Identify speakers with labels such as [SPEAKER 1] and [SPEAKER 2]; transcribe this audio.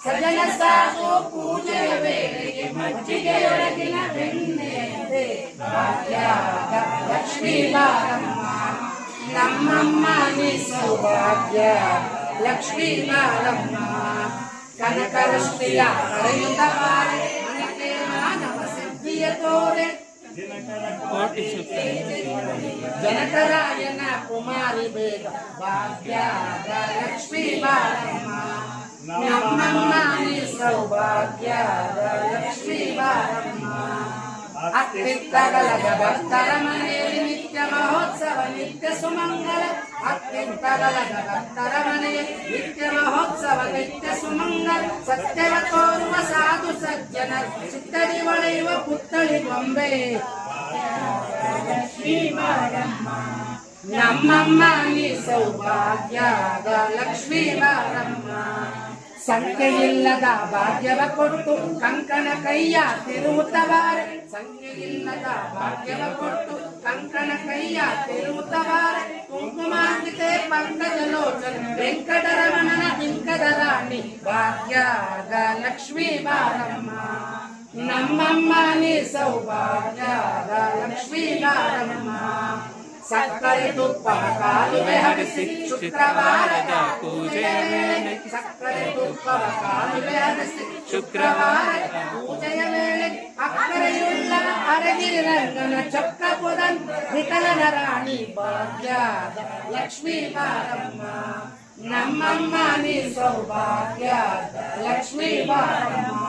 [SPEAKER 1] ಸಜನ ಸಾಗು ಪೂಜೆಯ ವೇಳೆಗೆ ಮಜ್ಜಿಗೆಯೊಳಗಿನ ಬೆಣ್ಣೆ ಭಾಗ್ಯದ ಲಕ್ಷ್ಮೀ ಬಾರಮ್ಮ ನಮ್ಮಮ್ಮ ನೀ ಸೌಭಾಗ್ಯ ಲಕ್ಷ್ಮೀ ಬಾರಮ್ಮ ಕನಕರಶ್ಮಿಯ ಹರೆಯುತ್ತ ಬಾರೆ ಮನಕ್ಕೆ ಮಾನವ ಸಿದ್ಧಿಯ ತೋರೆ ಜನಕರಾಯನ ಕುಮಾರಿ ಬೇಗ ಭಾಗ್ಯದ ಲಕ್ಷ್ಮೀ ಬಾರಮ್ಮ ನಮ್ಮಮ್ಮ ನೀ ಸೌಭಾಗ್ಯದ ಲಕ್ಷ್ಮೀ ಬಾರಮ್ಮ ಅತ್ಯಂತಗಲದ ಭಕ್ತರ ಮನೆಯಲ್ಲಿ ನಿತ್ಯ ಮಹೋತ್ಸವ ನಿತ್ಯ ಸುಮಂಗಲ ಅತ್ಯಂತಗಲದ ಭಕ್ತರ ಮನೆಯಲ್ಲಿ ನಿತ್ಯ ಮಹೋತ್ಸವ ನಿತ್ಯ ಸುಮಂಗಲ ಸತ್ಯವ ತೋರುವ ಸಾಧು ಸಜ್ಜನ ಚಿತ್ತಡಿ ಒಳೆಯುವ ಪುತ್ತಳಿ ಗೊಂಬೆ ಲಕ್ಷ್ಮೀ ಬಾರಮ್ಮ ನಮ್ಮಮ್ಮ ನೀ ಸೌಭಾಗ್ಯದ ಲಕ್ಷ್ಮೀ ಬಾರಮ್ಮ ಸಂಖ್ಯೆಯಿಲ್ಲದ ಭಾಗ್ಯವ ಕೊಟ್ಟು ಕಂಕಣ ಕೈಯ ತಿರುವುತ್ತವಾರೆ ಸಂಖ್ಯೆಯಿಲ್ಲದ ಭಾಗ್ಯವ ಕೊಟ್ಟು ಕಂಕಣ ಕೈಯ ತಿರುವುತ್ತವಾರೆ ಕುಂಕುಮಾಂಕಿತೆ ಪಂಕಜ ಲೋಚನ ವೆಂಕಟರಮಣನ ಬಿಂಕದ ರಾಣಿ ಭಾಗ್ಯದ ಲಕ್ಷ್ಮೀ ಬಾರಮ್ಮ ನಮ್ಮಮ್ಮ ನೀ ಸೌಭಾಗ್ಯದ ಲಕ್ಷ್ಮೀ ಬಾರಮ್ಮ ಸಕ್ಕರೆ ತುಪ್ಪ ಕಾಲುವೆ ಹರಿಸಿ ಶುಕ್ರವಾರದ ಪೂಜೆಯ ವೇಳೆ ಸಕ್ಕರೆ ತುಪ್ಪ ಕಾಲುವೆ ಹರಿಸಿ ಶುಕ್ರವಾರದ ಪೂಜೆಯ ವೇಳೆ ಅಕ್ಕರೆಯುಳ್ಳ ಅರಗಿರಿ ರಂಗನ ಚೊಕ್ಕ ಪುದನ್ ವಿಠಲನ ರಾಣಿ ಭಾಗ್ಯದ ಲಕ್ಷ್ಮೀ ಬಾರಮ್ಮ ನಮ್ಮಮ್ಮ ನೀ ಸೌಭಾಗ್ಯದ ಲಕ್ಷ್ಮೀ ಬಾರಮ್ಮ